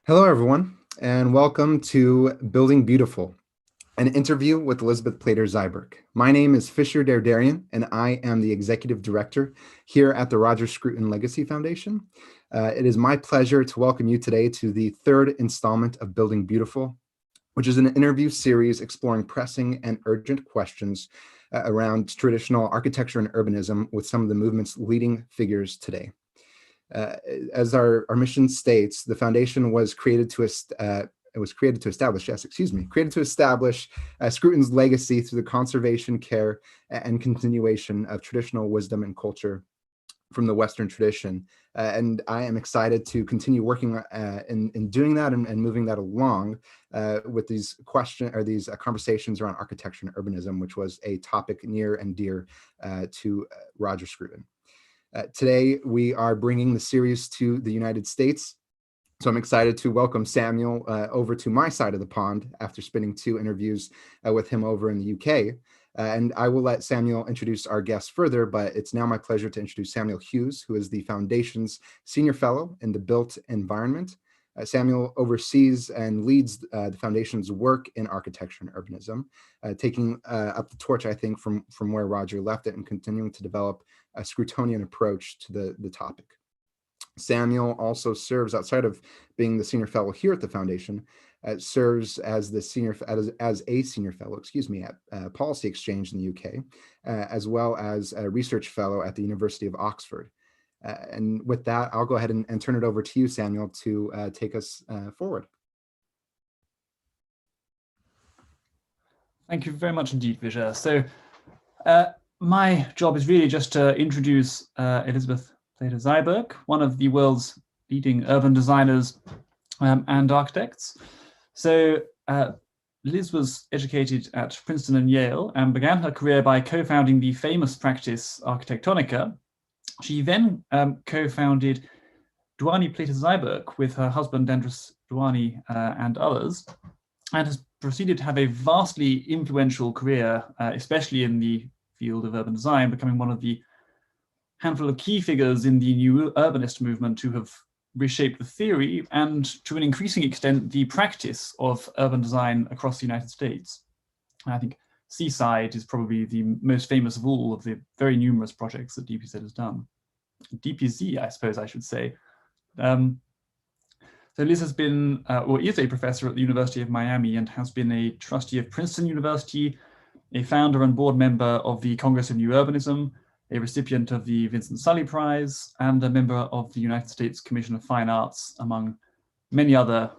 Hello, everyone, and welcome to Building Beautiful, an interview with Elizabeth Plater-Zyberk. My name is Fisher Derderian, and I am the Executive Director here at the Roger Scruton Legacy Foundation. It is my pleasure to welcome you today to the third installment of Building Beautiful, which is an interview series exploring pressing and urgent questions around traditional architecture and urbanism with some of the movement's leading figures today. As our mission states, the foundation was created to establish Scruton's legacy through the conservation, care, and continuation of traditional wisdom and culture from the Western tradition. And I am excited to continue working in doing that and moving that along with these conversations around architecture and urbanism, which was a topic near and dear to Roger Scruton. Today, we are bringing the series to the United States. So I'm excited to welcome Samuel over to my side of the pond after spending two interviews with him over in the UK. And I will let Samuel introduce our guests further, but it's now my pleasure to introduce Samuel Hughes, who is the Foundation's Senior Fellow in the Built Environment. Samuel oversees and leads the Foundation's work in architecture and urbanism, taking up the torch, I think, from where Roger left it and continuing to develop a Scrutonian approach to the topic. Samuel also serves, outside of being the Senior Fellow here at the Foundation, serves as a Senior Fellow, at Policy Exchange in the UK, as well as a Research Fellow at the University of Oxford. And with that, I'll go ahead and turn it over to you, Samuel, to take us forward. Thank you very much indeed, Fisher. So my job is really just to introduce Elizabeth Plater-Zyberk, one of the world's leading urban designers and architects. So Liz was educated at Princeton and Yale and began her career by co-founding the famous practice Architectonica. She then co-founded Duani Plater-Zyberk with her husband Andras Duani and others, and has proceeded to have a vastly influential career, especially in the field of urban design, becoming one of the handful of key figures in the new urbanist movement who have reshaped the theory and, to an increasing extent, the practice of urban design across the United States. And I think Seaside is probably the most famous of all of the very numerous projects that DPZ has done. DPZ, I suppose I should say. So Liz has been, or is a professor at the University of Miami and has been a trustee of Princeton University, a founder and board member of the Congress of New Urbanism, a recipient of the Vincent Sully Prize, and a member of the United States Commission of Fine Arts, among many other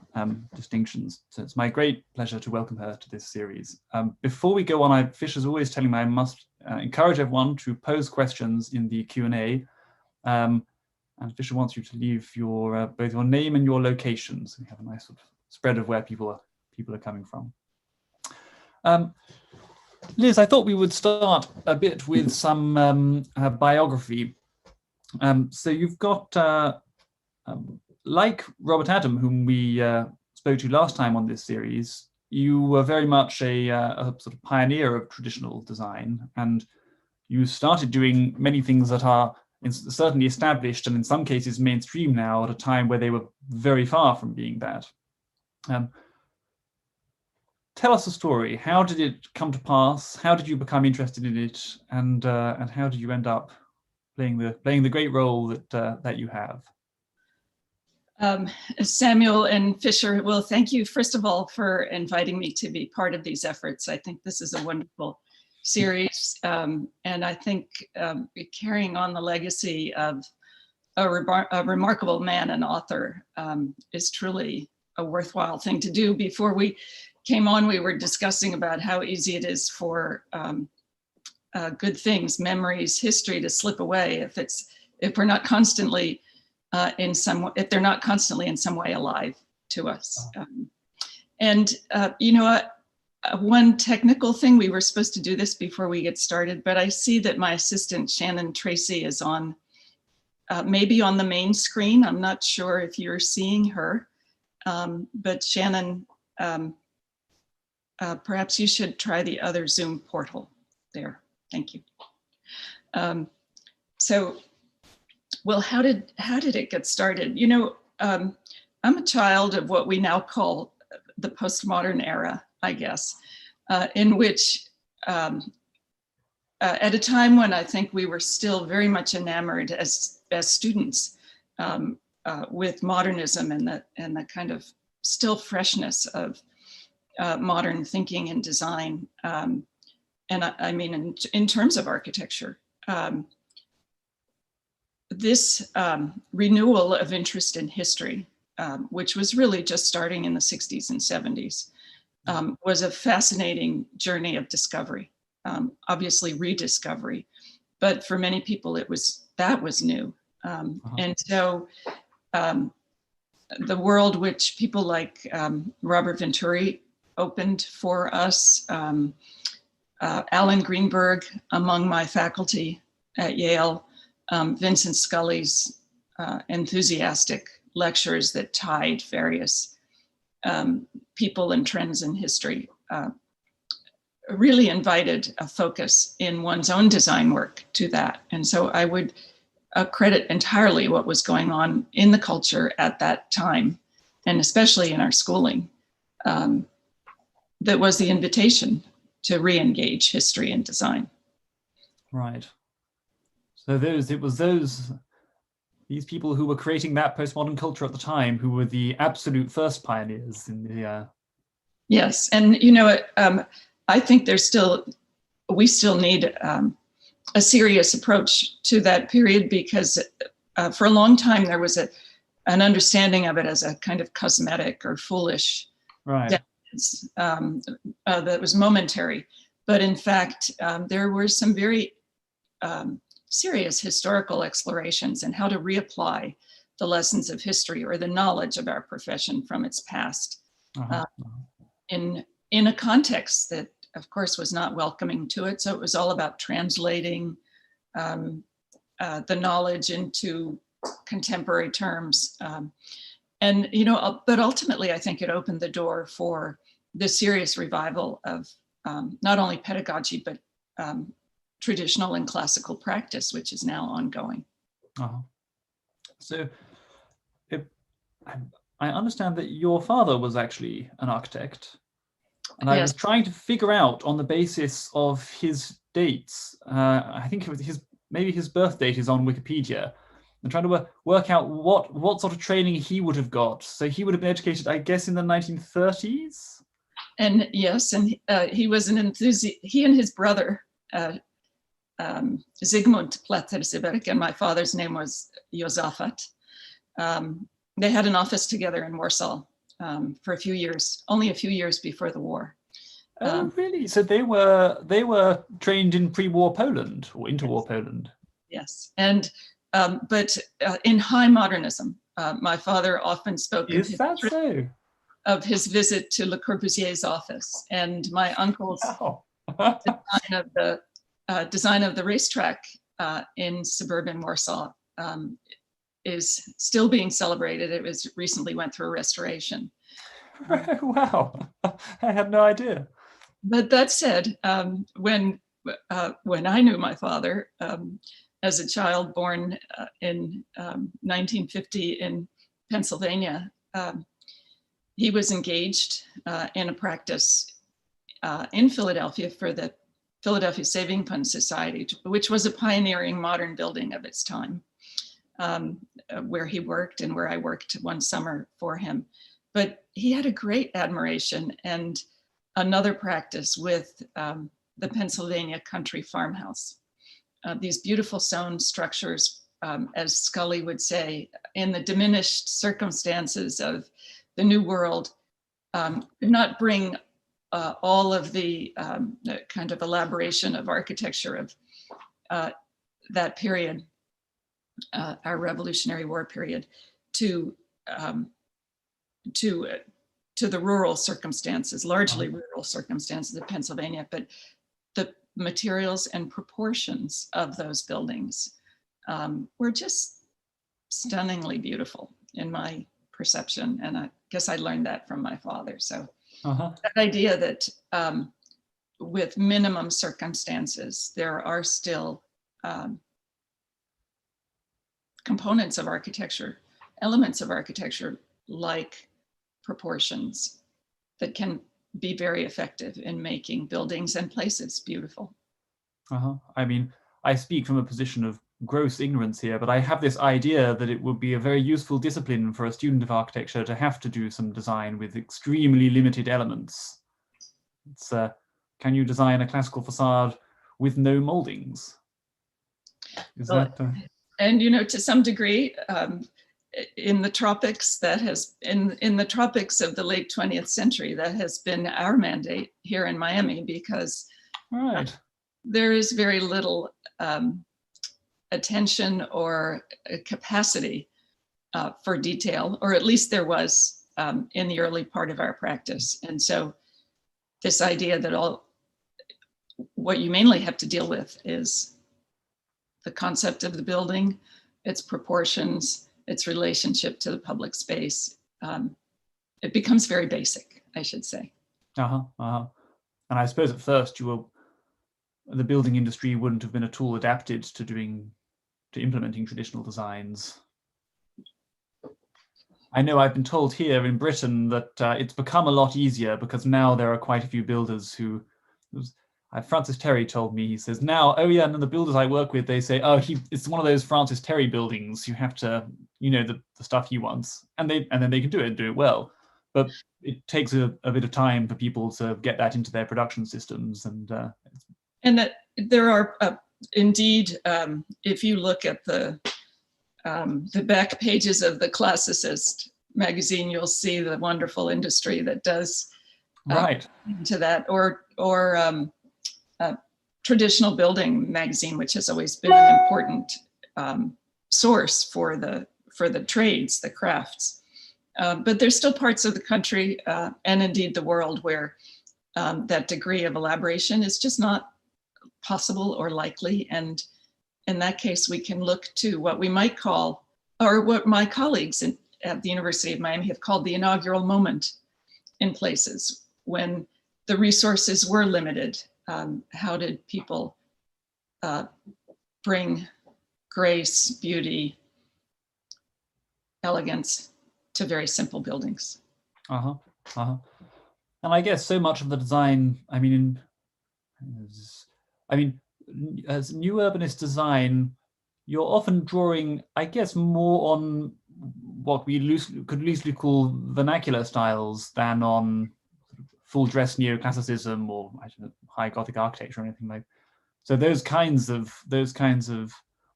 distinctions. So it's my great pleasure to welcome her to this series. Before we go on, Fisher's always telling me I must encourage everyone to pose questions in the Q&A. And Fisher wants you to leave your both your name and your location, so we have a nice sort of spread of where people are coming from. Liz, I thought we would start a bit with some biography. So you've got, like Robert Adam, whom we spoke to last time on this series, you were very much a sort of pioneer of traditional design, and you started doing many things that are certainly established and in some cases mainstream now at a time where they were very far from being that. Tell us a story. How did it come to pass? How did you become interested in it? And how did you end up playing the great role that you have? Samuel and Fisher, well, thank you, first of all, for inviting me to be part of these efforts. I think this is a wonderful series. And I think carrying on the legacy of a remarkable man and author is truly a worthwhile thing to do. Before we came on, we were discussing about how easy it is for good things, memories, history to slip away if we're not constantly if they're not constantly in some way alive to us. You know, one technical thing, we were supposed to do this before we get started, but I see that my assistant Shannon Tracy is on, maybe on the main screen. I'm not sure if you're seeing her, but Shannon, perhaps you should try the other Zoom portal there. Thank you. Well, how did it get started? You know, I'm a child of what we now call the postmodern era, I guess, in which at a time when I think we were still very much enamored as students with modernism and the kind of still freshness of modern thinking and design. And I mean, in terms of architecture, this renewal of interest in history, which was really just starting in the 60s and 70s, was a fascinating journey of discovery, obviously rediscovery, but for many people that was new. And so the world which people like Robert Venturi opened for us, Alan Greenberg among my faculty at Yale, Vincent Scully's enthusiastic lectures that tied various people and trends in history really invited a focus in one's own design work to that. And so I would credit entirely what was going on in the culture at that time, and especially in our schooling, that was the invitation to re-engage history and design. Right. So these people who were creating that postmodern culture at the time, who were the absolute first pioneers in the. Yes, and you know, I think we still need a serious approach to that period, because for a long time there was an understanding of it as a kind of cosmetic or foolish dance, that was momentary. But in fact, there were some very serious historical explorations and how to reapply the lessons of history or the knowledge of our profession from its past in a context that, of course, was not welcoming to it. So it was all about translating the knowledge into contemporary terms. And, you know, but ultimately, I think it opened the door for the serious revival of not only pedagogy, but traditional and classical practice, which is now ongoing. So I understand that your father was actually an architect. And I was trying to figure out, on the basis of his dates, I think it was maybe his birth date is on Wikipedia, and trying to work out what sort of training he would have got. So he would have been educated, I guess, in the 1930s? And yes, and he was an enthusiast. He and his brother, Zygmunt Plater-Zyberk, and my father's name was Josafat. They had an office together in Warsaw for only a few years before the war. Oh, really? So they were trained in pre-war Poland or interwar Poland? Yes, and but in high modernism. My father often spoke of his visit to Le Corbusier's office, and my uncle's design of the racetrack in suburban Warsaw is still being celebrated. It was recently went through a restoration. Wow, I had no idea. But that said, when I knew my father as a child born in 1950 in Pennsylvania, he was engaged in a practice in Philadelphia for the Philadelphia Saving Fund Society, which was a pioneering modern building of its time, where he worked and where I worked one summer for him. But he had a great admiration and another practice with the Pennsylvania Country Farmhouse. These beautiful stone structures, as Scully would say, in the diminished circumstances of the New World, did not bring all of the kind of elaboration of architecture of that period, our Revolutionary War period, to the rural circumstances, largely rural circumstances of Pennsylvania, but the materials and proportions of those buildings were just stunningly beautiful in my perception. And I guess I learned that from my father. So that idea that with minimum circumstances, there are still components of architecture, elements of architecture like proportions that can be very effective in making buildings and places beautiful. I mean, I speak from a position of gross ignorance here, but I have this idea that it would be a very useful discipline for a student of architecture to have to do some design with extremely limited elements. It's, can you design a classical facade with no moldings? Is that... And, you know, to some degree, in the tropics, that has, in the tropics of the late 20th century, that has been our mandate here in Miami, because there is very little attention or capacity for detail, or at least there was in the early part of our practice. And so this idea that what you mainly have to deal with is the concept of the building, its proportions, its relationship to the public space. It becomes very basic, I should say. And I suppose at first the building industry wouldn't have been at all adapted to implementing traditional designs. I know I've been told here in Britain that it's become a lot easier, because now there are quite a few builders who, Francis Terry told me, he says now, oh yeah, and then the builders I work with, they say, oh, it's one of those Francis Terry buildings, you have to, you know, the stuff he wants, and then they can do it well. But it takes a bit of time for people to get that into their production systems. And that there are indeed, if you look at the back pages of the Classicist magazine, you'll see the wonderful industry that does into that, or Traditional Building magazine, which has always been an important source for the trades, the crafts. But there's still parts of the country and indeed the world where that degree of elaboration is just not possible or likely. And in that case, we can look to what we might call, or what my colleagues at the University of Miami have called the inaugural moment in places when the resources were limited. How did people bring grace, beauty, elegance to very simple buildings? And I guess so much of the design, as new urbanist design, you're often drawing, I guess, more on what we could loosely call vernacular styles than on full dress neoclassicism or high Gothic architecture or anything like. So those kinds of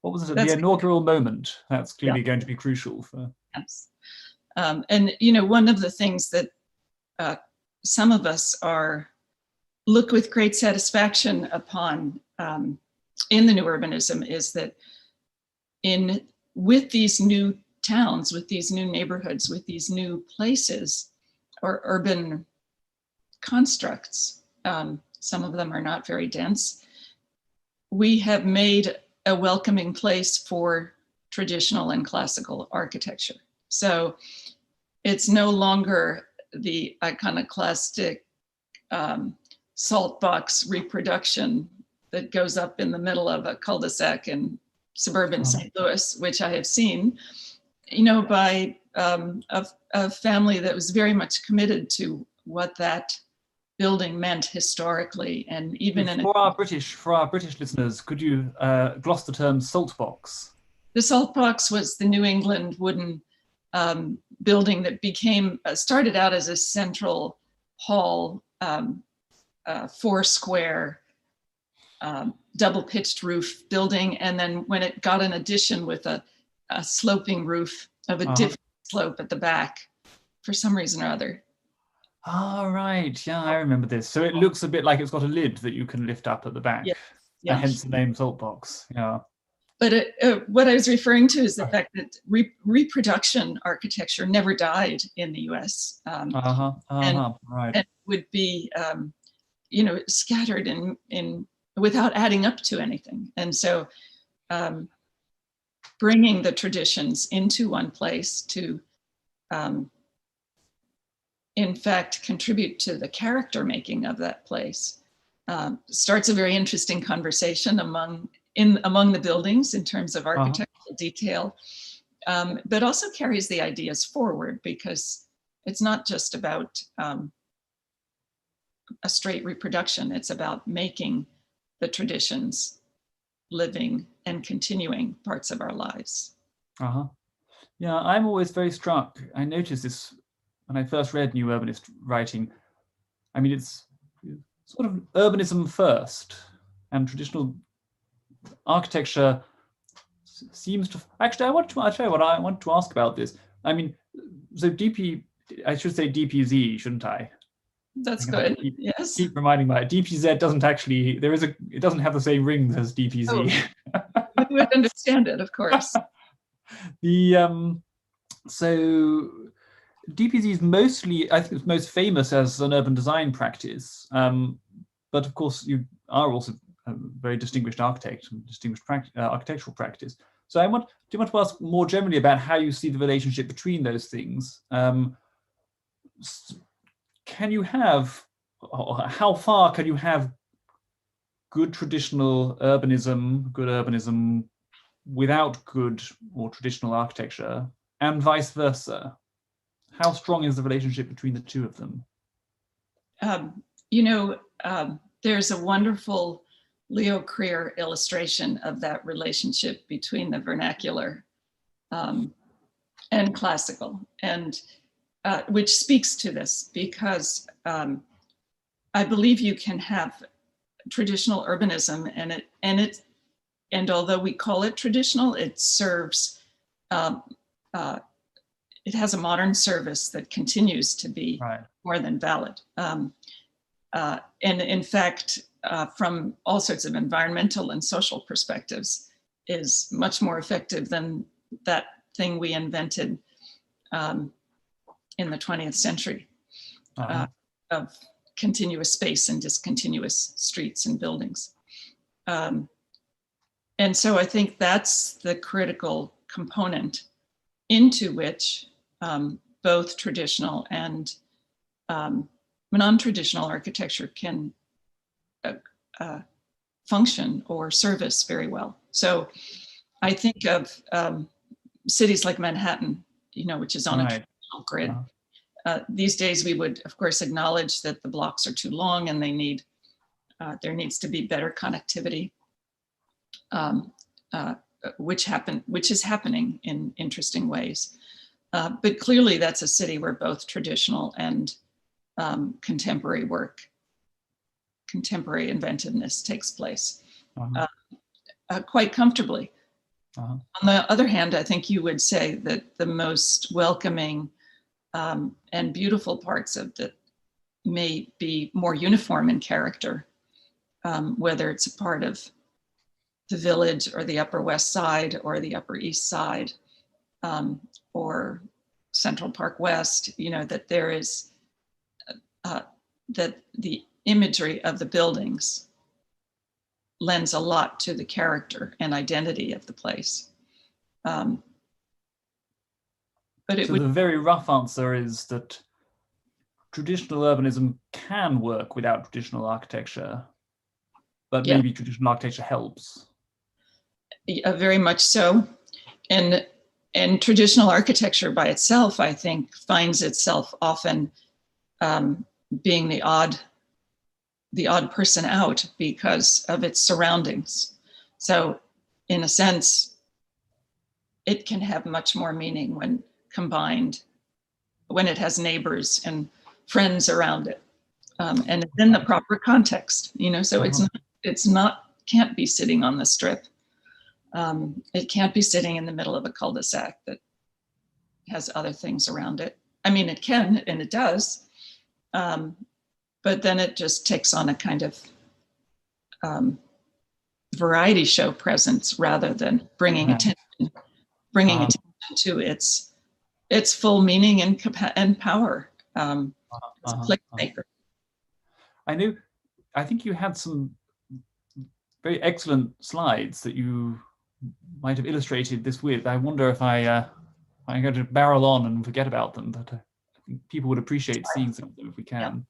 what was it? The inaugural moment. That's clearly going to be crucial for. Yes, and you know, one of the things that some of us look with great satisfaction upon in the new urbanism is that with these new towns, with these new neighborhoods, with these new places or urban constructs, some of them are not very dense, we have made a welcoming place for traditional and classical architecture. So it's no longer the iconoclastic Saltbox reproduction that goes up in the middle of a cul-de-sac in suburban St. Louis, which I have seen, you know, by a family that was very much committed to what that building meant historically, and even for our British listeners, could you gloss the term Saltbox? The Saltbox was the New England wooden building that started out as a central hall, 4-square, double-pitched roof building, and then when it got an addition with a sloping roof of a different slope at the back, for some reason or other. Oh, right. Yeah, I remember this. So it looks a bit like it's got a lid that you can lift up at the back. Yeah. Hence the name Saltbox. Yeah. But what I was referring to is the fact that reproduction architecture never died in the US. And would be, you know, scattered in without adding up to anything. And so bringing the traditions into one place to, in fact, contribute to the character making of that place starts a very interesting conversation among the buildings in terms of architectural detail. but also carries the ideas forward, because it's not just about a straight reproduction. It's about making the traditions living and continuing parts of our lives. Yeah, I'm always very struck. I noticed this when I first read New Urbanist writing. I mean, it's sort of urbanism first, and traditional architecture seems to. Actually, I'll tell you what I want to ask about this. I mean, so I should say DPZ, shouldn't I? That's good. Yes. Keep reminding me. DPZ doesn't actually. It doesn't have the same rings as DPZ. Oh, you would understand it, of course. So DPZ is mostly, I think, it's most famous as an urban design practice. But of course, you are also a very distinguished architect, distinguished architectural practice. So do you want to ask more generally about how you see the relationship between those things? Can you have, how far can you have good traditional urbanism, without good or traditional architecture, and vice versa? How strong is the relationship between the two of them? There's a wonderful Leo Creer illustration of that relationship between the vernacular and classical, and which speaks to this, because I believe you can have traditional urbanism, and although we call it traditional, it serves, it has a modern service that continues to be more than valid. And in fact, from all sorts of environmental and social perspectives, is much more effective than that thing we invented in the 20th century of continuous space and discontinuous streets and buildings. And so I think that's the critical component into which both traditional and non-traditional architecture can function or service very well. So I think of cities like Manhattan, which is on a traditional grid. These days we would, of course, acknowledge that the blocks are too long and there needs to be better connectivity, which is happening in interesting ways. But clearly that's a city where both traditional and contemporary inventiveness takes place quite comfortably. On the other hand, I think you would say that the most welcoming and beautiful parts of it may be more uniform in character, whether it's a part of the Village or the Upper West Side or the Upper East Side or Central Park West, that there is, that the imagery of the buildings lends a lot to the character and identity of the place. But the very rough answer is that traditional urbanism can work without traditional architecture, but maybe traditional architecture helps. Very much so. And traditional architecture by itself, I think, finds itself often being the odd person out because of its surroundings. So in a sense, it can have much more meaning when combined, when it has neighbors and friends around it, and in the proper context, so can't be sitting on the strip. It can't be sitting in the middle of a cul-de-sac that has other things around it. I mean, it can, and it does, but then it just takes on a kind of variety show presence rather than bringing attention to its full meaning and power. It's a click maker. I think you had some very excellent slides that you might have illustrated this with. I wonder if I'm going to barrel on and forget about them, but I think people would appreciate seeing some of them if we can.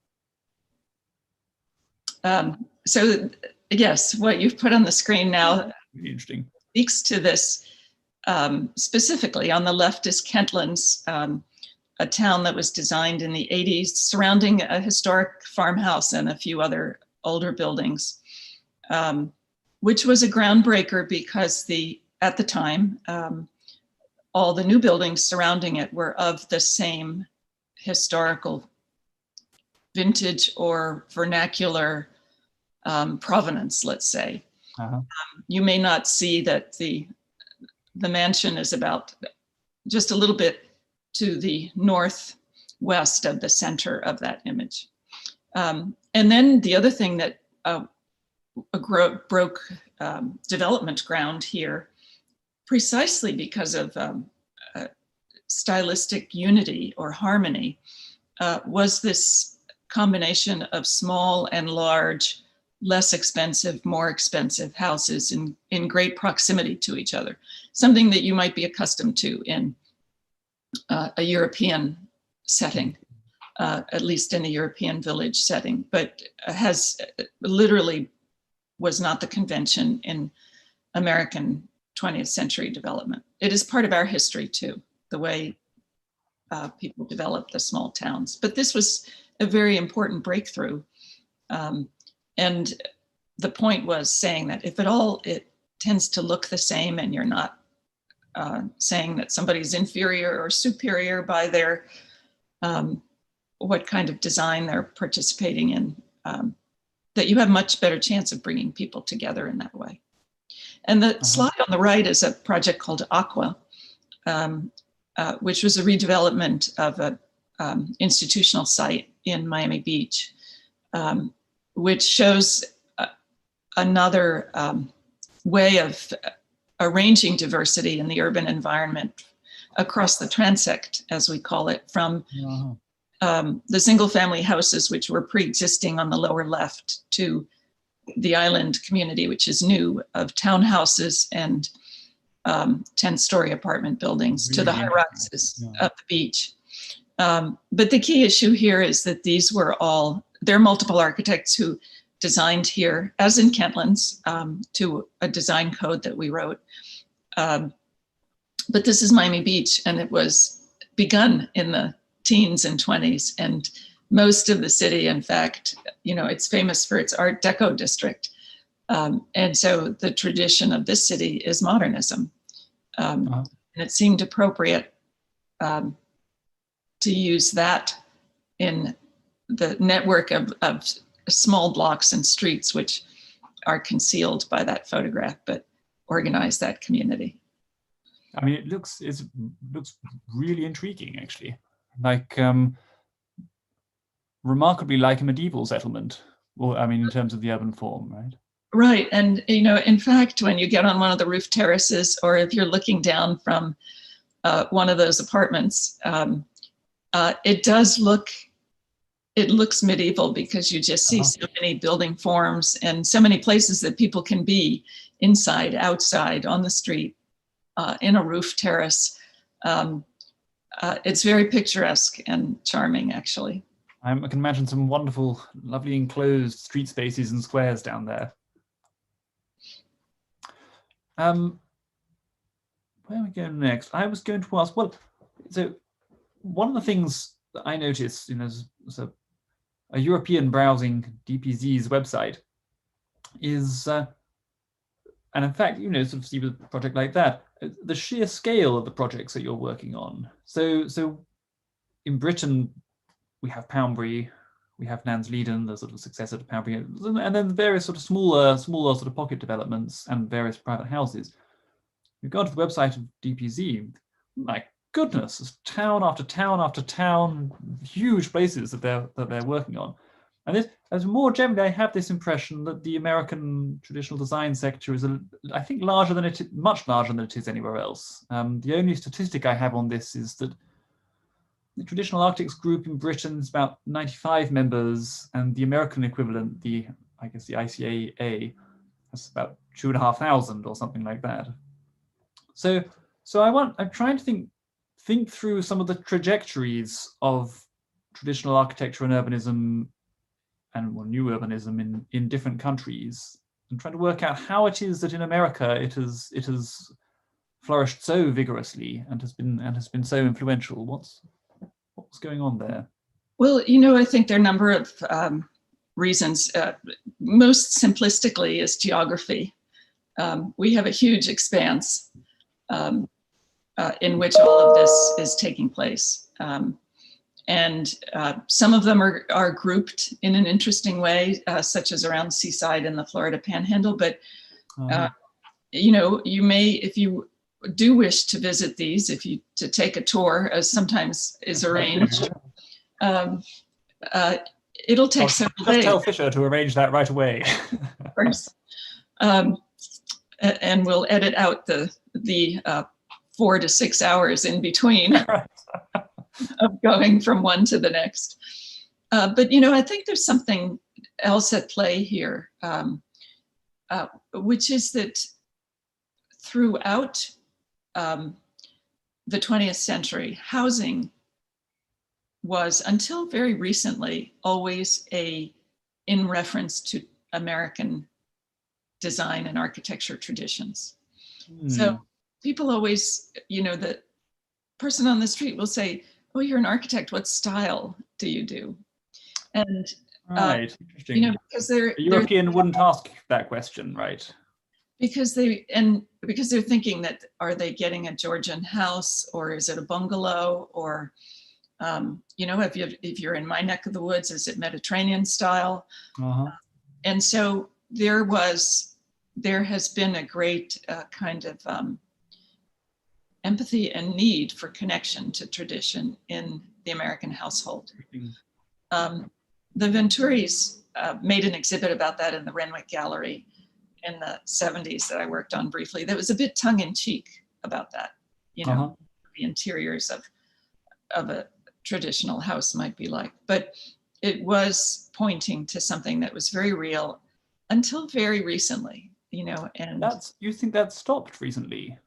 So yes, what you've put on the screen now really interesting. Speaks to this specifically on the left is Kentlands, a town that was designed in the 80s surrounding a historic farmhouse and a few other older buildings, which was a groundbreaker because at the time, all the new buildings surrounding it were of the same historical vintage or vernacular provenance, let's say. You may not see that the mansion is about just a little bit to the northwest of the center of that image. And then the other thing that broke development ground here, precisely because of stylistic unity or harmony, was this combination of small and large, less expensive, more expensive houses in great proximity to each other, something that you might be accustomed to in a European setting, at least in a European village setting, but literally was not the convention in American 20th century development. It is part of our history too, the way people developed the small towns. But this was a very important breakthrough. And the point was saying that if at all it tends to look the same and you're not saying that somebody's inferior or superior by their what kind of design they're participating in, that you have much better chance of bringing people together in that way. And the slide on the right is a project called Aqua, which was a redevelopment of an institutional site in Miami Beach, which shows another way of arranging diversity in the urban environment across the transect, as we call it, from the single family houses, which were pre-existing on the lower left, to the island community, which is new, of townhouses and 10-story apartment buildings, really, to the high rises of the beach. But the key issue here is that there are multiple architects who designed here, as in Kentlands, to a design code that we wrote. But this is Miami Beach, and it was begun in the teens and 20s. And most of the city, in fact, it's famous for its Art Deco district. And so the tradition of this city is modernism. And it seemed appropriate to use that in the network of small blocks and streets, which are concealed by that photograph, but organize that community. I mean, it looks really intriguing, actually. Like remarkably like a medieval settlement, or I mean, in terms of the urban form, right? Right, and in fact, when you get on one of the roof terraces, or if you're looking down from one of those apartments, it looks medieval because you just see so many building forms and so many places that people can be inside, outside, on the street, in a roof terrace. It's very picturesque and charming, actually. I can imagine some wonderful, lovely enclosed street spaces and squares down there. Where are we going next? I was going to ask, well, so one of the things that I noticed, as a European browsing DPZ's website is, and in fact, sort of see with a project like that, the sheer scale of the projects that you're working on. So in Britain, we have Poundbury, we have Nansleden, the sort of successor to Poundbury, and then various sort of smaller sort of pocket developments and various private houses. You go to the website of DPZ, my goodness, it's town after town after town, huge places that they're working on. And this, as more generally, I have this impression that the American traditional design sector is, I think, much larger than it is anywhere else. The only statistic I have on this is that the traditional architects group in Britain is about 95 members, and the American equivalent, I guess the ICAA, has about 2,500 or something like that. So I'm trying to think through some of the trajectories of traditional architecture and urbanism, and new urbanism in different countries, and trying to work out how it is that in America it has flourished so vigorously and has been so influential. What's going on there? Well, you know, I think there are a number of reasons. Most simplistically is geography. We have a huge expanse in which all of this is taking place. And some of them are grouped in an interesting way, such as around the seaside in the Florida Panhandle. But, you know, you may, if you do wish to visit these, to take a tour, as sometimes is arranged, it'll take several days. Just tell Fisher to arrange that right away. Of course. And we'll edit out the 4 to 6 hours in between of going from one to the next. But, you know, I think there's something else at play here, which is that throughout the 20th century, housing was, until very recently, always in reference to American design and architecture traditions. So people always, you know, the person on the street will say, "Oh, you're an architect. What style do you do?" And right, interesting. You know, because a European wouldn't ask that question, right? Because they're thinking that, are they getting a Georgian house, or is it a bungalow, or you know, if you're in my neck of the woods, is it Mediterranean style? And so there has been a great kind of empathy and need for connection to tradition in the American household. The Venturis made an exhibit about that in the Renwick Gallery in the 70s that I worked on briefly. That was a bit tongue-in-cheek about that, you know, the interiors of a traditional house might be like. But it was pointing to something that was very real until very recently, you know. And you think that's stopped recently?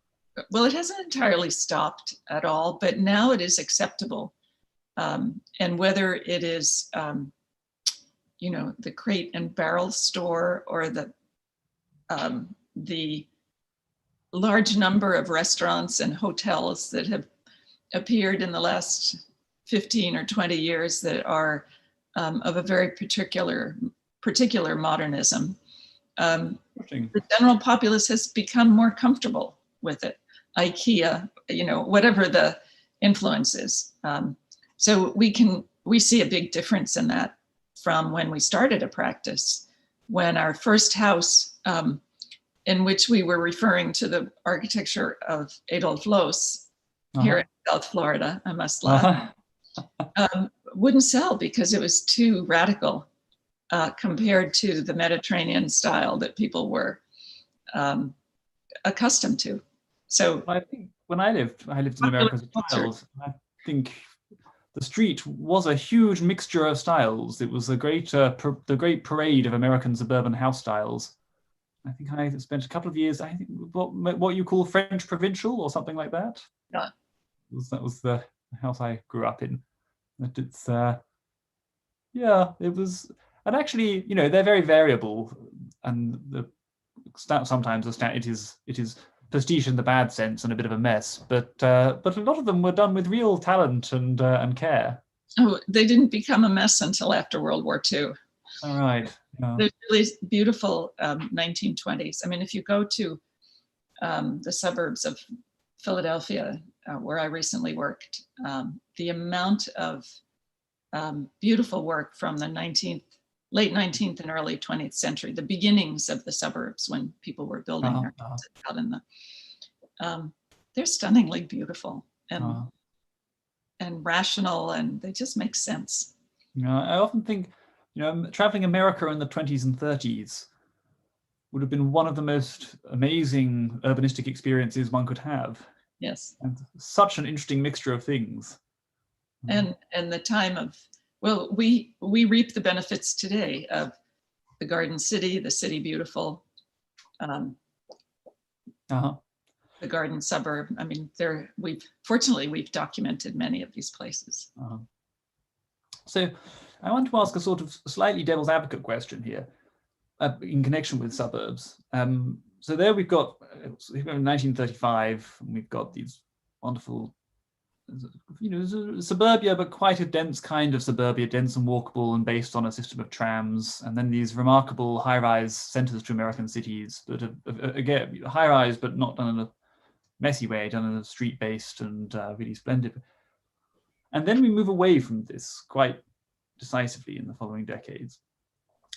Well, it hasn't entirely stopped at all, but now it is acceptable. And whether it is, you know, the crate and barrel store, or the large number of restaurants and hotels that have appeared in the last 15 or 20 years that are of a very particular modernism, the general populace has become more comfortable with it. IKEA, you know, whatever the influence is. So we see a big difference in that from when we started a practice, when our first house, in which we were referring to the architecture of Adolf Loos here in South Florida, I must laugh, wouldn't sell because it was too radical compared to the Mediterranean style that people were accustomed to. So I think when I lived in America as a child, I think the street was a huge mixture of styles. It was the great parade of American suburban house styles. I think I spent a couple of years, I think, what you call French provincial or something like that. Yeah. That was the house I grew up in. But it's, yeah, it was, and actually, you know, they're very variable, and sometimes it is prestige in the bad sense and a bit of a mess, but a lot of them were done with real talent and care. Oh, they didn't become a mess until after World War II. All right. Yeah. There's really beautiful 1920s. I mean, if you go to the suburbs of Philadelphia, where I recently worked, the amount of beautiful work from the late 19th and early 20th century, the beginnings of the suburbs when people were building their houses out in the, they're stunningly beautiful and rational, and they just make sense. I often think, you know, traveling America in the 20s and 30s would have been one of the most amazing urbanistic experiences one could have. Yes. And such an interesting mixture of things. And the time of, well, we reap the benefits today of the Garden City, the City Beautiful, the Garden Suburb. I mean, fortunately we've documented many of these places. So I want to ask a sort of slightly devil's advocate question here in connection with suburbs. so there we've got 1935, and we've got these wonderful, suburbia, but quite a dense kind of suburbia, dense and walkable and based on a system of trams. And then these remarkable high-rise centers to American cities that are, again, high-rise, but not done in a messy way, done in a street-based and really splendid. And then we move away from this quite decisively in the following decades.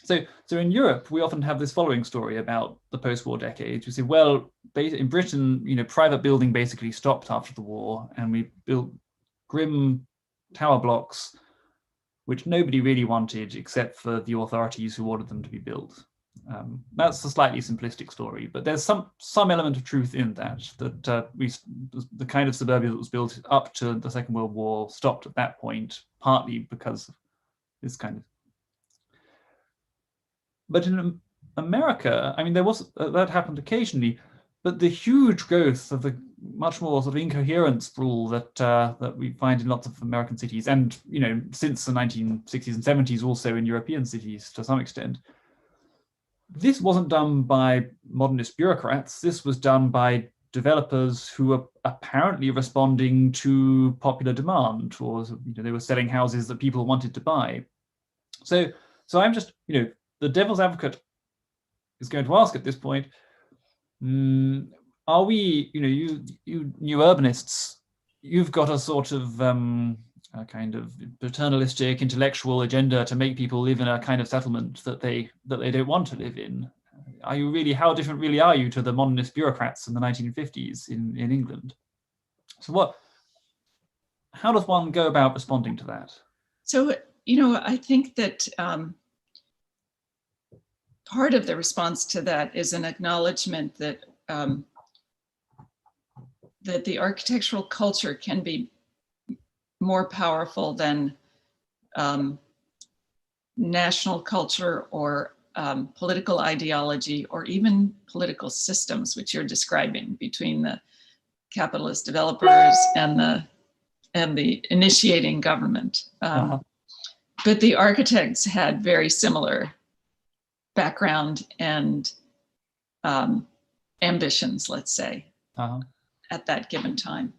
So in Europe, we often have this following story about the post-war decades. We say, well, in Britain, private building basically stopped after the war, and we built grim tower blocks, which nobody really wanted except for the authorities who ordered them to be built. That's a slightly simplistic story, but there's some element of truth in that. The kind of suburbia that was built up to the Second World War stopped at that point, partly because of this kind of. But in America, I mean, there was that happened occasionally, but the huge growth of the much more sort of incoherent sprawl that we find in lots of American cities, and since the 1960s and 70s, also in European cities to some extent. This wasn't done by modernist bureaucrats. This was done by developers who were apparently responding to popular demand, or they were selling houses that people wanted to buy. So I'm just the devil's advocate is going to ask at this point, are we, you new urbanists, you've got a sort of a kind of paternalistic intellectual agenda to make people live in a kind of settlement that they don't want to live in. Are you really, how different really are you to the modernist bureaucrats in the 1950s in England? So how does one go about responding to that? So, I think that part of the response to that is an acknowledgement that that the architectural culture can be more powerful than national culture or political ideology or even political systems, which you're describing between the capitalist developers and the initiating government. But the architects had very similar background and ambitions, let's say, at that given time.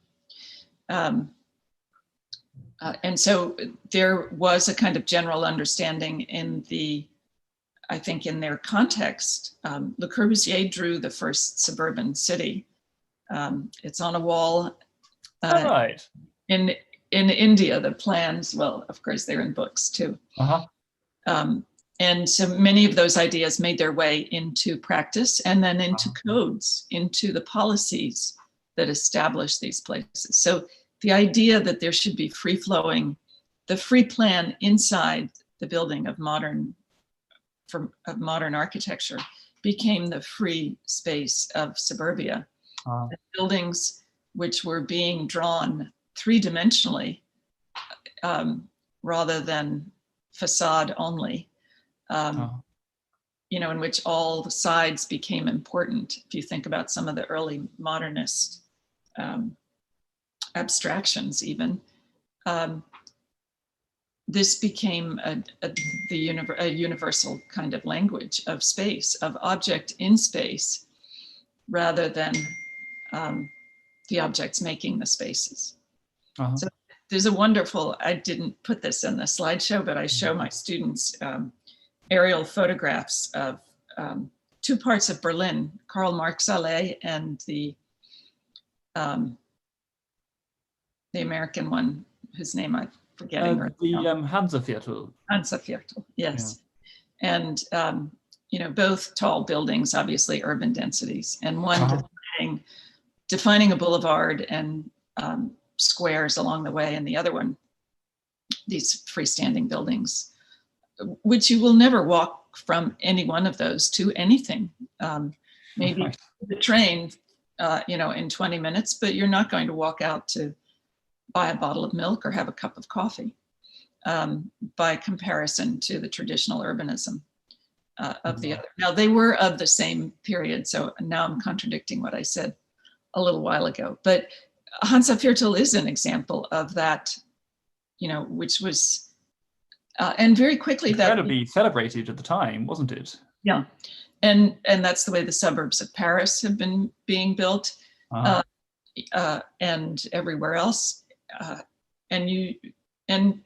And so there was a kind of general understanding I think in their context. Le Corbusier drew the first suburban city. It's on a wall right. in India, the plans, well, of course, they're in books too. And so many of those ideas made their way into practice and then into codes, into the policies that establish these places. So the idea that there should be free-flowing, the free plan inside the building of modern architecture became the free space of suburbia. The buildings which were being drawn three-dimensionally rather than facade only, in which all the sides became important. If you think about some of the early modernist abstractions even, this became a universal kind of language of space, of object in space, rather than the objects making the spaces. So there's a wonderful, I didn't put this in the slideshow, but I show my students aerial photographs of two parts of Berlin, Karl Marx Allee and the American one, whose name I'm forgetting right now. Hanseviertel. Hanseviertel, yes. Yeah. And, both tall buildings, obviously urban densities, and one defining a boulevard and squares along the way, and the other one, these freestanding buildings, which you will never walk from any one of those to anything. Maybe the train, in 20 minutes, but you're not going to walk out to buy a bottle of milk or have a cup of coffee, by comparison to the traditional urbanism of the other. Now, they were of the same period, so now I'm contradicting what I said a little while ago. But Hanseviertel is an example of that, which was, and very quickly incredibly celebrated at the time, wasn't it? Yeah. and that's the way the suburbs of Paris have been being built, and everywhere else. And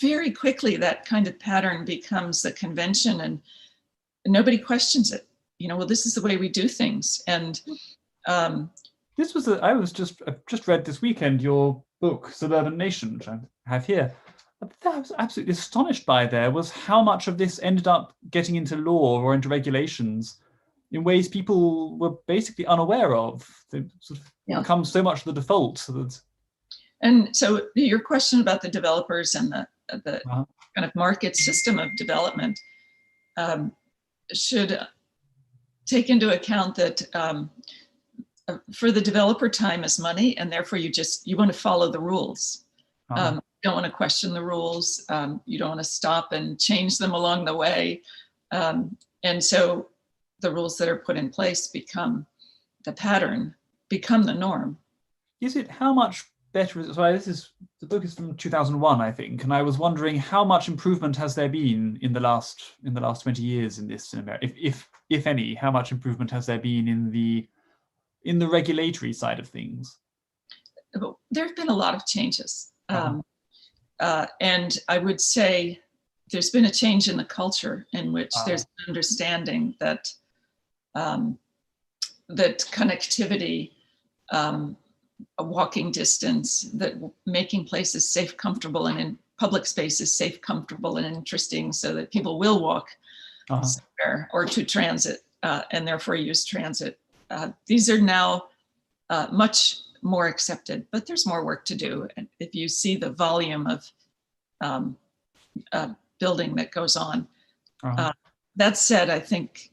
very quickly that kind of pattern becomes the convention, and nobody questions it. Well, this is the way we do things. And this was I've just read this weekend your book Suburban Nation, which I have here. That I was absolutely astonished by there was how much of this ended up getting into law or into regulations in ways people were basically unaware of. They sort of become so much the default. And so your question about the developers and the kind of market system of development should take into account that for the developer, time is money, and therefore you want to follow the rules. You don't want to question the rules. You don't want to stop and change them along the way. And so the rules that are put in place become the pattern, become the norm. Is it how much better? So the book is from 2001, I think, and I was wondering how much improvement has there been in the last 20 years in this, if any, how much improvement has there been in the regulatory side of things? There have been a lot of changes. And I would say there's been a change in the culture in which there's an understanding that that connectivity, a walking distance, that making places safe, comfortable, and in public spaces safe, comfortable, and interesting, so that people will walk somewhere or to transit and therefore use transit. These are now much more accepted, but there's more work to do. And if you see the volume of building that goes on. That said, I think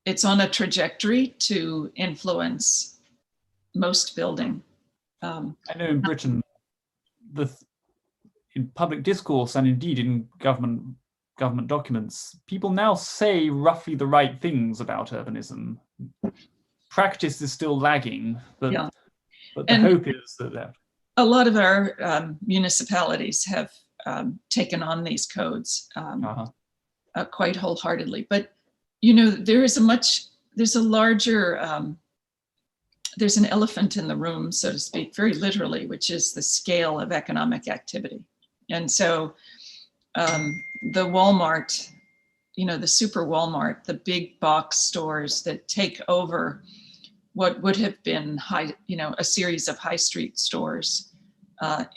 it's on a trajectory to influence most building. I know in Britain, in public discourse and indeed in government documents, people now say roughly the right things about urbanism. Practice is still lagging, but the hope is that a lot of our municipalities have taken on these codes quite wholeheartedly. But there's an elephant in the room, so to speak, very literally, which is the scale of economic activity. And so the Walmart, the super Walmart, the big box stores that take over what would have been a series of high street stores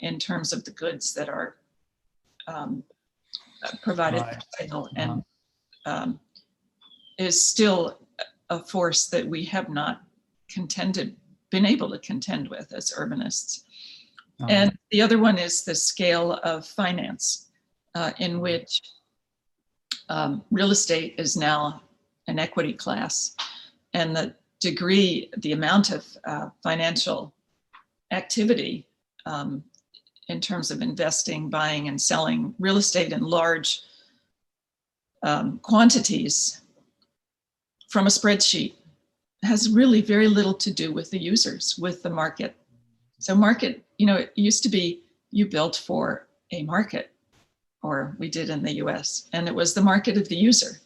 in terms of the goods that are provided for sale, and is still a force that we have not been able to contend with as urbanists. And the other one is the scale of finance, in which real estate is now an equity class, and the amount of financial activity in terms of investing, buying, and selling real estate in large quantities from a spreadsheet has really very little to do with the users, with the market. So market, it used to be you built for a market, or we did in the US, and it was the market of the user.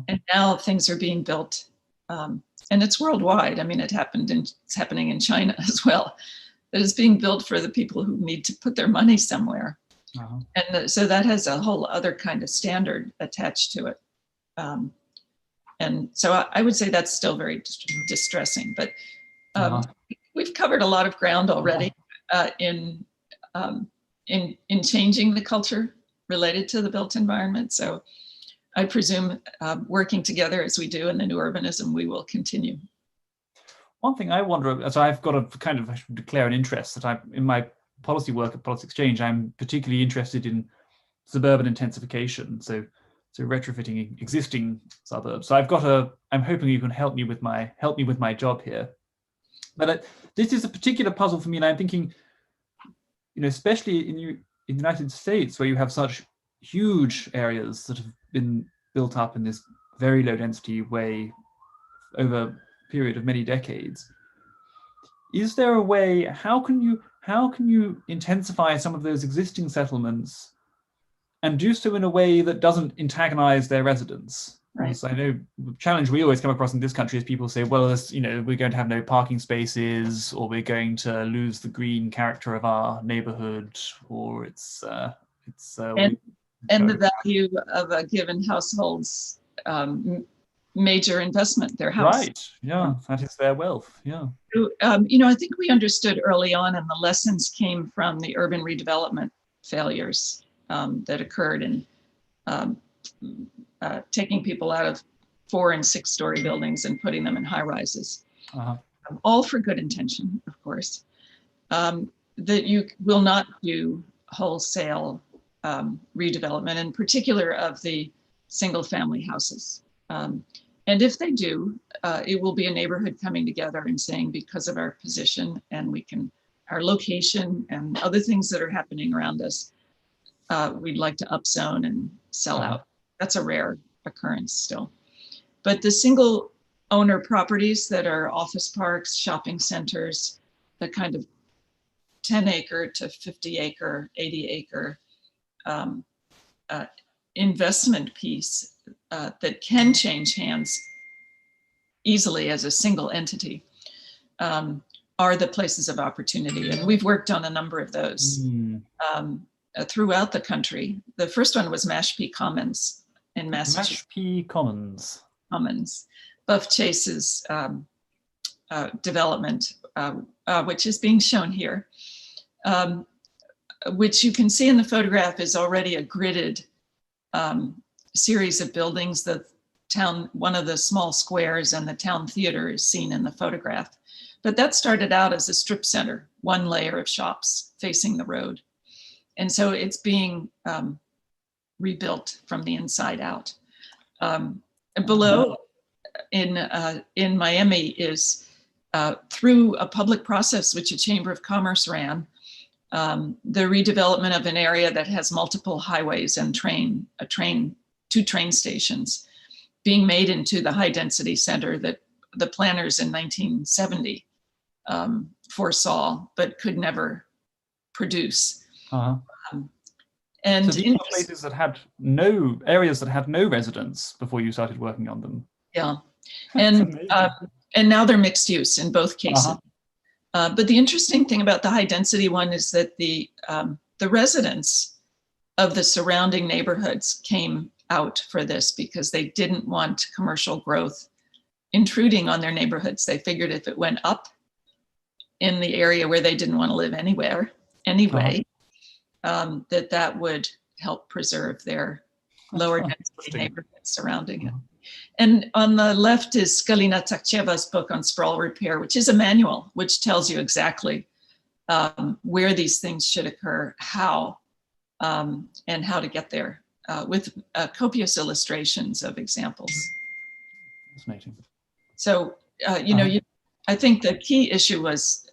And now things are being built, and it's worldwide. I mean, it's happening in China as well. That is being built for the people who need to put their money somewhere. And so that has a whole other kind of standard attached to it. And so I would say that's still very distressing, but we've covered a lot of ground already in changing the culture related to the built environment. So I presume working together as we do in the new urbanism, we will continue. One thing I wonder, so I've got I should declare an interest that in my policy work at Politics Exchange, I'm particularly interested in suburban intensification. So retrofitting existing suburbs. So I'm hoping you can help me with my job here. But this is a particular puzzle for me, and I'm thinking, especially in the United States, where you have such huge areas that have been built up in this very low density way over a period of many decades. Is there a way? How can you intensify some of those existing settlements and do so in a way that doesn't antagonize their residents? Right. So I know the challenge we always come across in this country is people say, well, this, we're going to have no parking spaces, or we're going to lose the green character of our neighborhood, or and the value of a given household's major investment, their house. Right. Yeah, that is their wealth. Yeah. I think we understood early on, and the lessons came from the urban redevelopment failures that occurred in taking people out of 4- and 6-story buildings and putting them in high rises. All for good intention, of course. That you will not do wholesale redevelopment, in particular of the single family houses. And if they do, it will be a neighborhood coming together and saying, because of our position and our location and other things that are happening around us, we'd like to upzone and sell out. That's a rare occurrence still. But the single owner properties that are office parks, shopping centers, the kind of 10-acre to 50-acre, 80-acre investment piece that can change hands easily as a single entity are the places of opportunity. And we've worked on a number of those throughout the country. The first one was Mashpee Commons in Massachusetts. Mashpee Commons. Buff Chase's development, which is being shown here, which you can see in the photograph is already a gridded series of buildings. The town, one of the small squares, and the town theater is seen in the photograph. But that started out as a strip center, one layer of shops facing the road. And so it's being rebuilt from the inside out. Below in Miami is through a public process which a Chamber of Commerce ran, the redevelopment of an area that has multiple highways and two train stations being made into the high density center that the planners in 1970 foresaw, but could never produce. And so these are places that had areas that had no residents before you started working on them. Yeah, and now they're mixed use in both cases. But the interesting thing about the high density one is that the residents of the surrounding neighborhoods came out for this because they didn't want commercial growth intruding on their neighborhoods. They figured if it went up in the area where they didn't want to live anyway, that would help preserve their lower density neighborhoods surrounding it. And on the left is Galina Takcheva's book on sprawl repair, which is a manual which tells you exactly where these things should occur, how, and how to get there, with copious illustrations of examples. Fascinating. So, I think the key issue was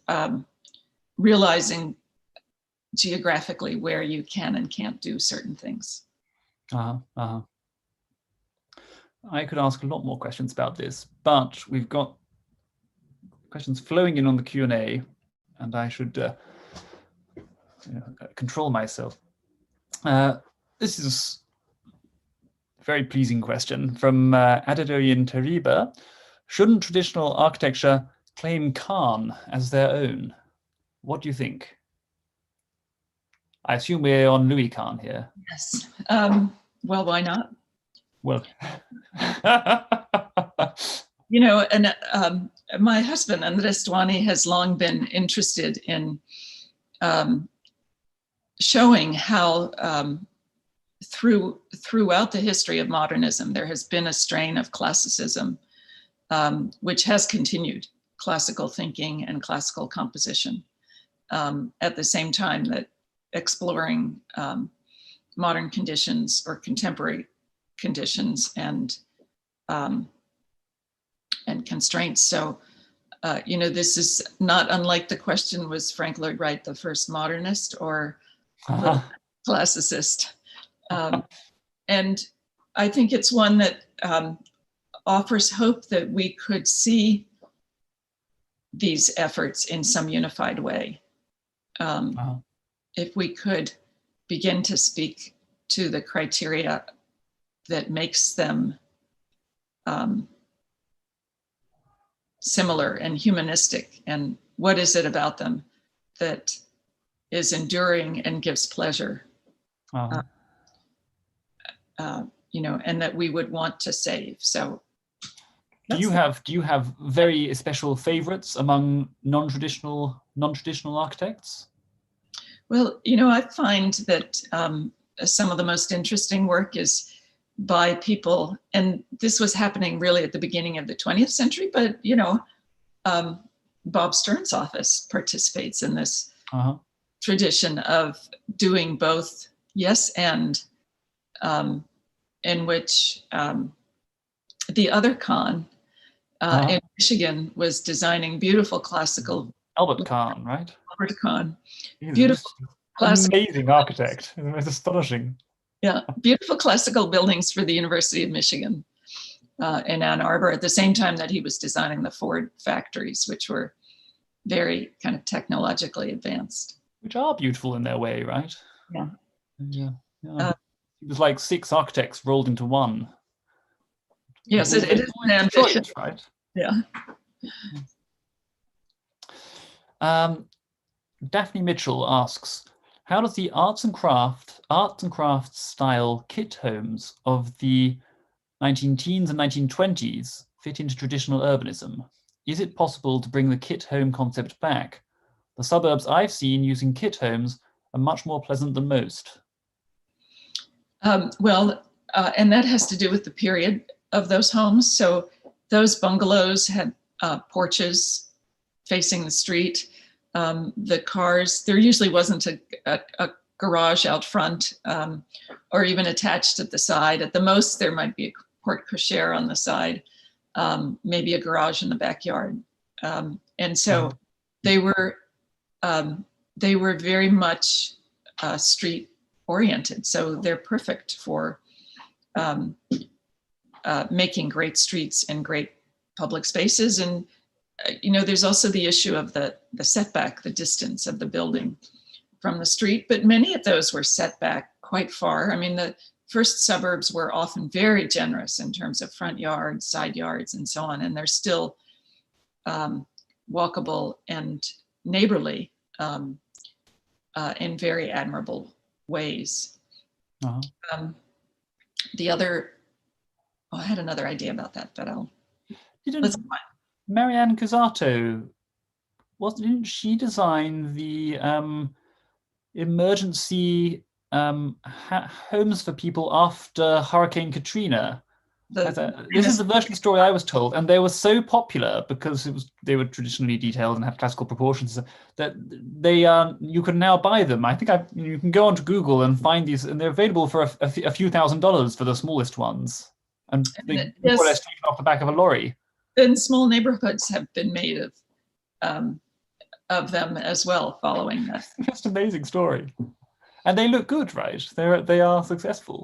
realizing geographically where you can and can't do certain things. I could ask a lot more questions about this, but we've got questions flowing in on the Q&A, and I should control myself. This is a very pleasing question from Adedoyin Tariba. Shouldn't traditional architecture claim Khan as their own? What do you think? I assume we're on Louis Kahn here. Yes. Well, why not? Well, and my husband, Andres Dwani, has long been interested in showing how throughout the history of modernism, there has been a strain of classicism, which has continued classical thinking and classical composition at the same time that exploring modern conditions or contemporary conditions and constraints. So, this is not unlike the question, was Frank Lloyd Wright the first modernist or the classicist? And I think it's one that offers hope that we could see these efforts in some unified way. If we could begin to speak to the criteria that makes them similar and humanistic, and what is it about them that is enduring and gives pleasure, and that we would want to save. So do you have very special favorites among non-traditional architects? Well, I find that some of the most interesting work is by people, and this was happening really at the beginning of the 20th century, but Bob Stern's office participates in this tradition of doing both yes and, in which the other Kahn in Michigan was designing beautiful classical. Albert Kahn, right? Albert Kahn. Beautiful classical. Amazing architect. It's astonishing. Yeah, beautiful classical buildings for the University of Michigan in Ann Arbor at the same time that he was designing the Ford factories, which were very kind of technologically advanced. Which are beautiful in their way, right? Yeah. It was like 6 architects rolled into one. Yes, it is an ambition. Right? Yeah. Daphne Mitchell asks, how does the arts and crafts style kit homes of the 19-teens and 1920s fit into traditional urbanism? Is it possible to bring the kit home concept back? The suburbs I've seen using kit homes are much more pleasant than most. And that has to do with the period of those homes. So those bungalows had porches facing the street. The cars, there usually wasn't a garage out front or even attached at the side. At the most, there might be a porte cochere on the side, maybe a garage in the backyard. And so they were very much street oriented. So they're perfect for making great streets and great public spaces. And there's also the issue of the setback, the distance of the building from the street, but many of those were set back quite far. I mean, the first suburbs were often very generous in terms of front yards, side yards, and so on. And they're still walkable and neighborly in very admirable ways. I had another idea about that, but let's go on. Marianne Cazzato, didn't she design the emergency homes for people after Hurricane Katrina? This is the version of the story I was told, and they were so popular because they were traditionally detailed and had classical proportions that you can now buy them. I think you can go onto Google and find these, and they're available for a few $1,000s for the smallest ones, and they more or less taken off the back of a lorry. And small neighborhoods have been made of them as well, following that. Just an amazing story, and they look good, right? They are successful.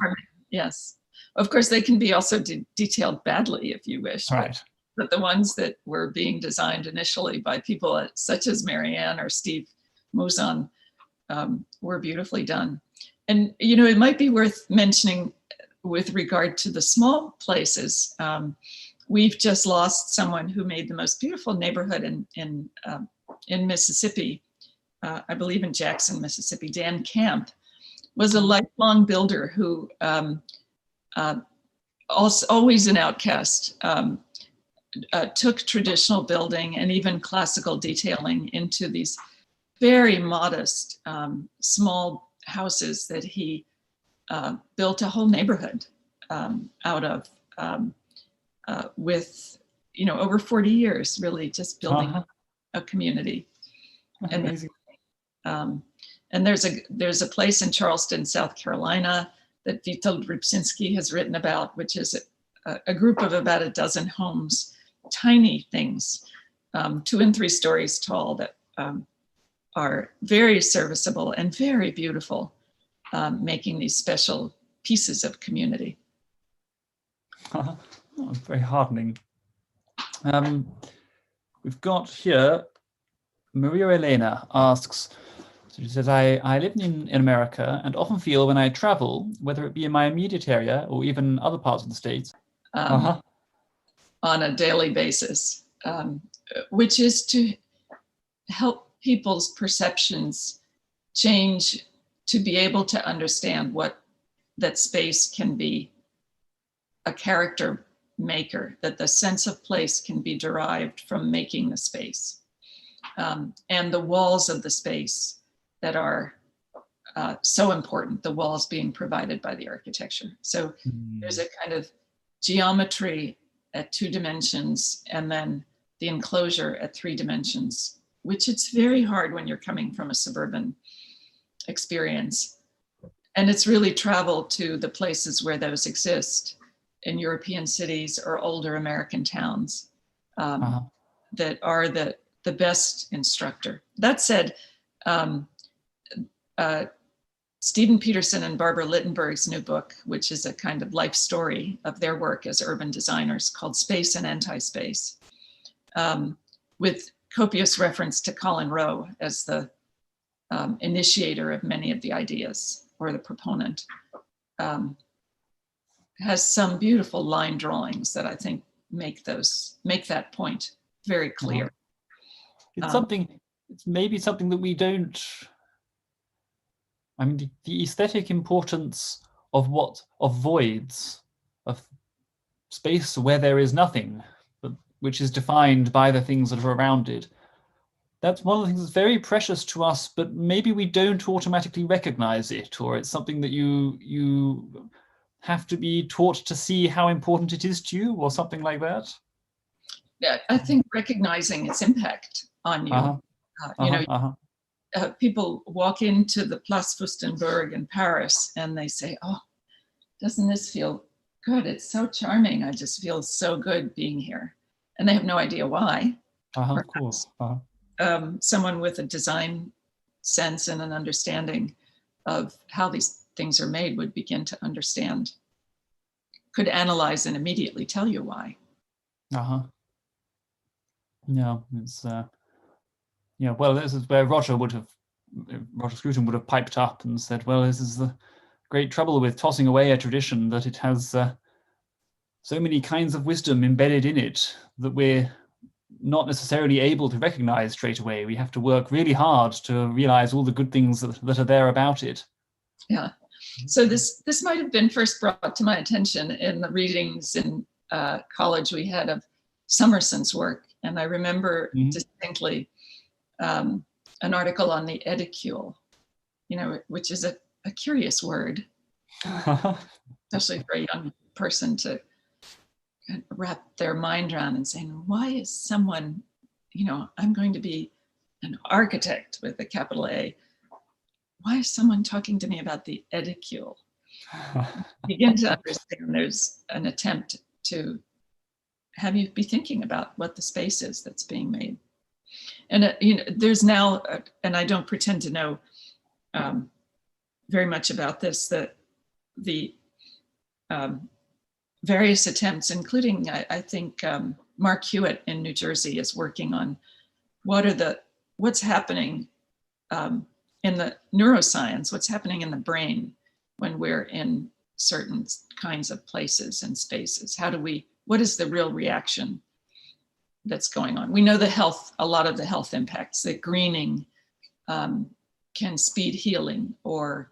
Yes. Of course, they can be also detailed badly if you wish, right? But the ones that were being designed initially by people such as Marianne or Steve Mouzon were beautifully done. And, it might be worth mentioning with regard to the small places. We've just lost someone who made the most beautiful neighborhood in Mississippi, I believe in Jackson, Mississippi. Dan Camp was a lifelong builder who always an outcast, took traditional building and even classical detailing into these very modest, small houses that he built a whole neighborhood out of with, over 40 years, really just building a community. Amazing. And there's a place in Charleston, South Carolina, that Witold Rybczynski has written about, which is a group of about a dozen homes, tiny things, 2 and 3 stories tall, that are very serviceable and very beautiful, making these special pieces of community. Very heartening. We've got here, Maria Elena asks, she says, I live in America and often feel when I travel, whether it be in my immediate area or even other parts of the States, on a daily basis, which is to help people's perceptions change, to be able to understand that space can be a character maker, that the sense of place can be derived from making the space. And the walls of the space that are so important, the walls being provided by the architecture. So there's a kind of geometry at 2 dimensions and then the enclosure at 3 dimensions, which it's very hard when you're coming from a suburban experience. And it's really traveled to the places where those exist in European cities or older American towns that are the best instructor. That said, Stephen Peterson and Barbara Littenberg's new book, which is a kind of life story of their work as urban designers, called Space and Anti-Space, with copious reference to Colin Rowe as the initiator of many of the ideas, or the proponent, has some beautiful line drawings that I think make that point very clear. It's maybe something that we don't, I mean, the aesthetic importance of voids, of space where there is nothing, which is defined by the things that are around it. That's one of the things that's very precious to us, but maybe we don't automatically recognize it, or it's something that you have to be taught to see how important it is to you, or something like that. Yeah, I think recognizing its impact on you. People walk into the Place Fürstenberg in Paris and they say, "Oh, doesn't this feel good? It's so charming. I just feel so good being here." And they have no idea why. Of course. Someone with a design sense and an understanding of how these things are made would begin to understand, could analyze and immediately tell you why. Yeah, it's well, this is where Roger Scruton would have piped up and said, well, this is the great trouble with tossing away a tradition, that it has so many kinds of wisdom embedded in it that we're not necessarily able to recognize straight away. We have to work really hard to realize all the good things that are there about it. Yeah. So this might have been first brought to my attention in the readings in college we had of Summerson's work. And I remember distinctly an article on the edicule, which is a curious word, especially for a young person to wrap their mind around and saying, why is someone, I'm going to be an architect with a capital A. Why is someone talking to me about the edicule? Begin to understand there's an attempt to have you be thinking about what the space is that's being made. And there's now, and I don't pretend to know very much about this, that the various attempts, including I think Mark Hewitt in New Jersey is working on what's happening in the neuroscience, what's happening in the brain when we're in certain kinds of places and spaces. What is the real reaction that's going on? We know a lot of the health impacts, that greening can speed healing, or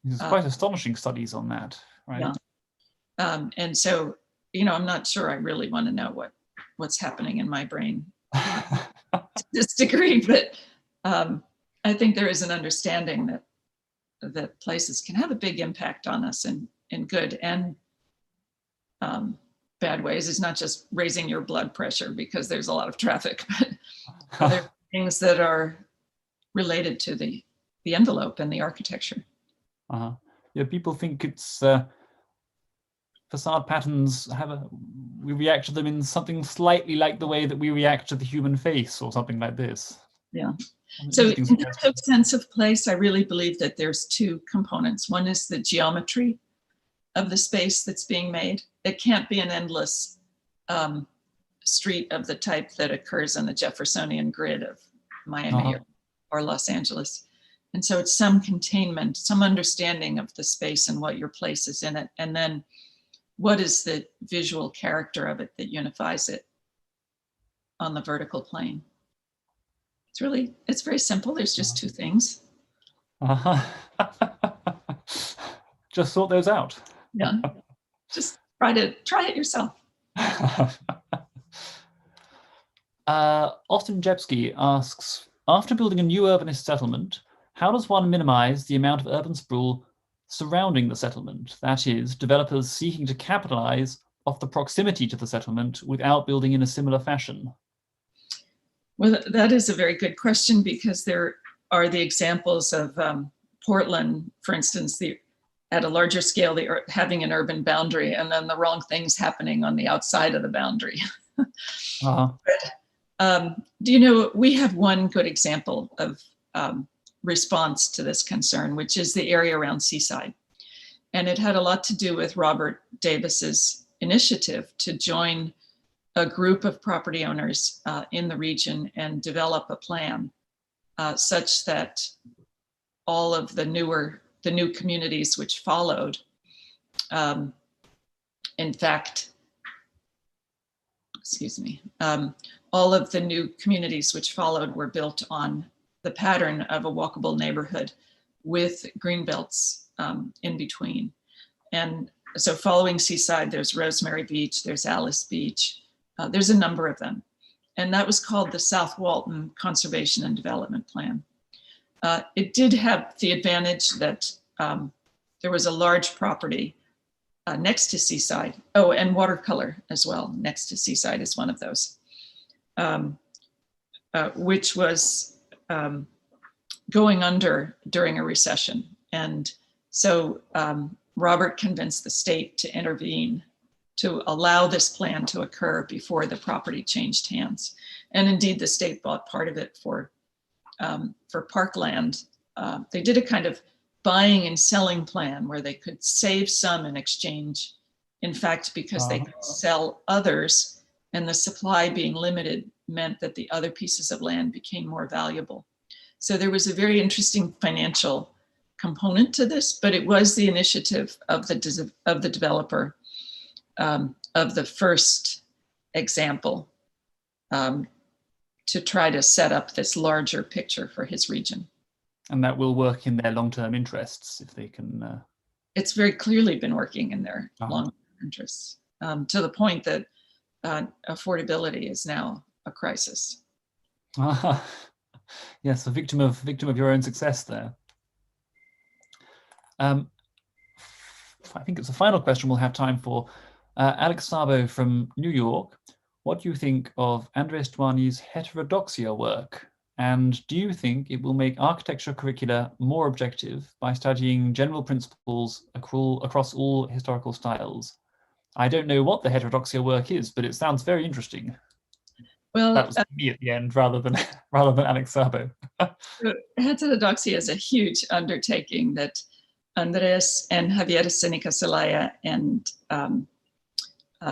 there's quite astonishing studies on that, right? Yeah. And so, I'm not sure I really want to know what's happening in my brain to this degree, but I think there is an understanding that places can have a big impact on us in good and bad ways. It's not just raising your blood pressure because there's a lot of traffic, but other things that are related to the envelope and the architecture. Yeah, people think it's facade patterns we react to them in something slightly like the way that we react to the human face, or something like this. Yeah. So in terms of sense of place, I really believe that there's 2 components. One is the geometry of the space that's being made. It can't be an endless street of the type that occurs on the Jeffersonian grid of Miami or Los Angeles. And so it's some containment, some understanding of the space and what your place is in it. And then what is the visual character of it that unifies it on the vertical plane. It's very simple. There's just two things. Just sort those out. Yeah, just try it yourself. Austin Jepsky asks, after building a new urbanist settlement, how does one minimize the amount of urban sprawl surrounding the settlement? That is, developers seeking to capitalize off the proximity to the settlement without building in a similar fashion. Well, that is a very good question, because there are the examples of Portland, for instance, at a larger scale, having an urban boundary and then the wrong things happening on the outside of the boundary. Do you know, we have one good example of response to this concern, which is the area around Seaside. And it had a lot to do with Robert Davis's initiative to join a group of property owners in the region and develop a plan such that all of the new communities which followed, in fact, all of the new communities which followed were built on the pattern of a walkable neighborhood with green belts in between. And so following Seaside, there's Rosemary Beach, there's Alice Beach, there's a number of them. And that was called the South Walton Conservation and Development Plan. It did have the advantage that there was a large property next to Seaside. Oh, and Watercolor as well, next to Seaside is one of those, which was going under during a recession. And so Robert convinced the state to intervene to allow this plan to occur before the property changed hands. And indeed, the state bought part of it for parkland. They did a kind of buying and selling plan where they could save some in exchange, in fact, because they could sell others, and the supply being limited meant that the other pieces of land became more valuable. So there was a very interesting financial component to this, but it was the initiative of the developer of the first example to try to set up this larger picture for his region. And that will work in their long-term interests if they can. It's very clearly been working in their long-term interests, to the point that affordability is now a crisis. Yes, a victim of your own success there. I think it's the final question we'll have time for. Alex Sabo from New York. What do you think of Andres Duani's heterodoxia work? And do you think it will make architecture curricula more objective by studying general principles across all historical styles? I don't know what the heterodoxia work is, but it sounds very interesting. Well, that was me at the end rather than Alex Sabo. Heterodoxia is a huge undertaking that Andres and Javier Senica Zelaya and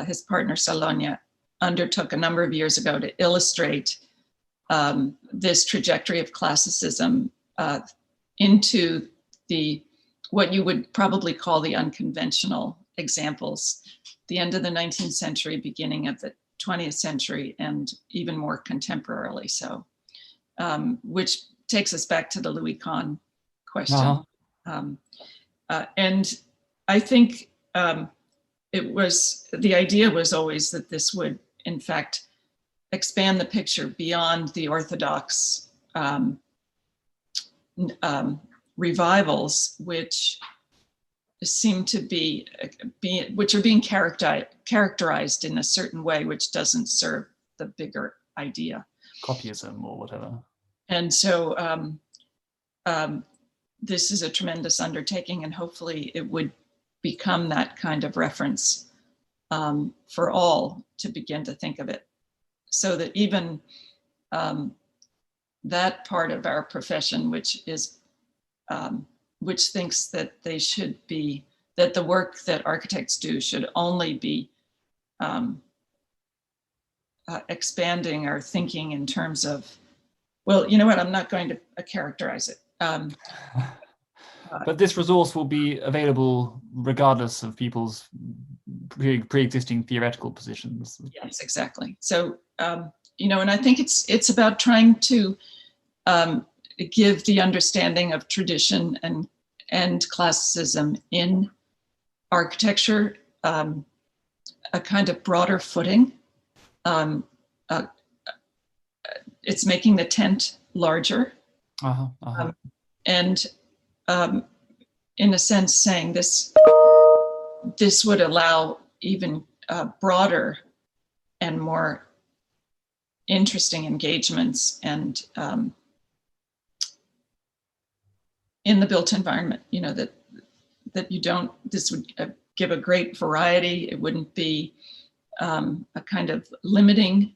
his partner Salonia undertook a number of years ago to illustrate this trajectory of classicism into what you would probably call the unconventional examples, the end of the 19th century, beginning of the 20th century, and even more contemporarily so, which takes us back to the Louis Kahn question. And I think the idea was always that this would, in fact, expand the picture beyond the orthodox revivals, which seem to be which are being characterized in a certain way, which doesn't serve the bigger idea. Copyism or whatever. And so this is a tremendous undertaking, and hopefully it would become that kind of reference for all to begin to think of it, so that even that part of our profession, which thinks that that the work that architects do should only be expanding our thinking in terms of, well, you know what, I'm not going to characterize it. But this resource will be available regardless of people's pre-existing theoretical positions. Yes, exactly. So, you know, and I think it's about trying to give the understanding of tradition and classicism in architecture a kind of broader footing. It's making the tent larger. And in a sense saying this would allow even broader and more interesting engagements and in the built environment, you know, that you don't, this would give a great variety. It wouldn't be a kind of limiting.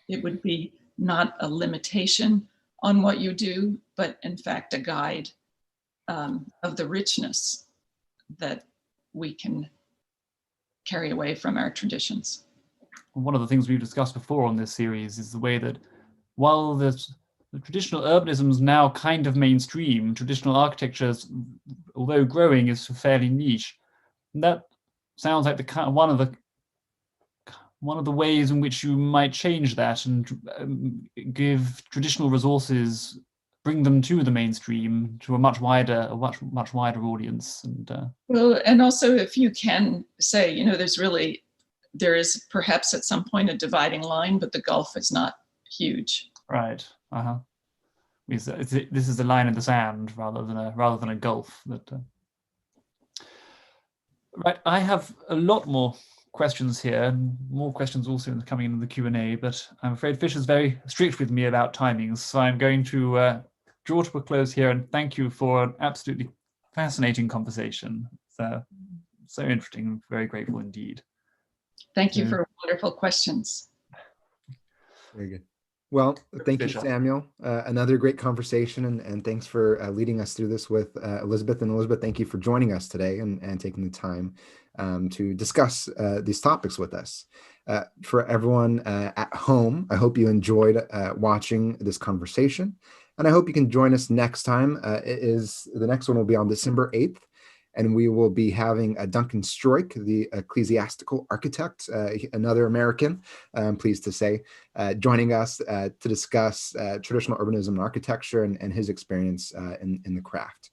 It would be not a limitation on what you do, but in fact, a guide of the richness that we can carry away from our traditions. One of the things we've discussed before on this series is the way that while the traditional urbanism is now kind of mainstream, traditional architecture, although growing, is fairly niche. And that sounds like the one of the ways in which you might change that and give traditional resources, bring them to the mainstream, to a much wider audience. And well, and also if you can say, you know, there is perhaps at some point a dividing line, but the gulf is not huge. Right. This is a line in the sand rather than a gulf. Right. I have a lot more questions here, and more questions also coming in the Q&A, but I'm afraid Fisher's very strict with me about timings, so I'm going to draw to a close here and thank you for an absolutely fascinating conversation. So interesting, very grateful indeed. Thank you for wonderful questions. Very good. Well, thank you, Samuel. Another great conversation, and thanks for leading us through this with Elizabeth. And Elizabeth, thank you for joining us today and taking the time to discuss these topics with us. For everyone at home, I hope you enjoyed watching this conversation, and I hope you can join us next time. The next one will be on December 8th. And we will be having Duncan Stroik, the ecclesiastical architect, another American, I'm pleased to say, joining us to discuss traditional urbanism and architecture and his experience in the craft.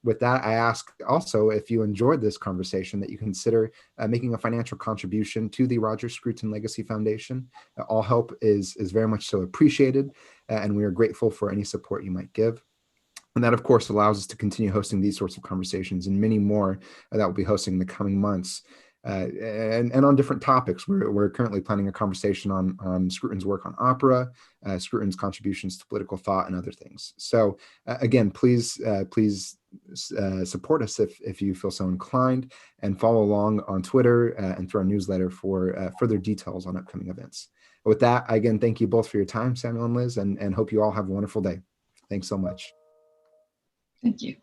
With that, I ask also if you enjoyed this conversation that you consider making a financial contribution to the Roger Scruton Legacy Foundation. All help is very much so appreciated, and we are grateful for any support you might give. And that, of course, allows us to continue hosting these sorts of conversations and many more that we'll be hosting in the coming months and on different topics. We're currently planning a conversation on Scruton's work on opera, Scruton's contributions to political thought, and other things. So again, please support us if you feel so inclined, and follow along on Twitter and through our newsletter for further details on upcoming events. With that, again, thank you both for your time, Samuel and Liz, and hope you all have a wonderful day. Thanks so much. Thank you.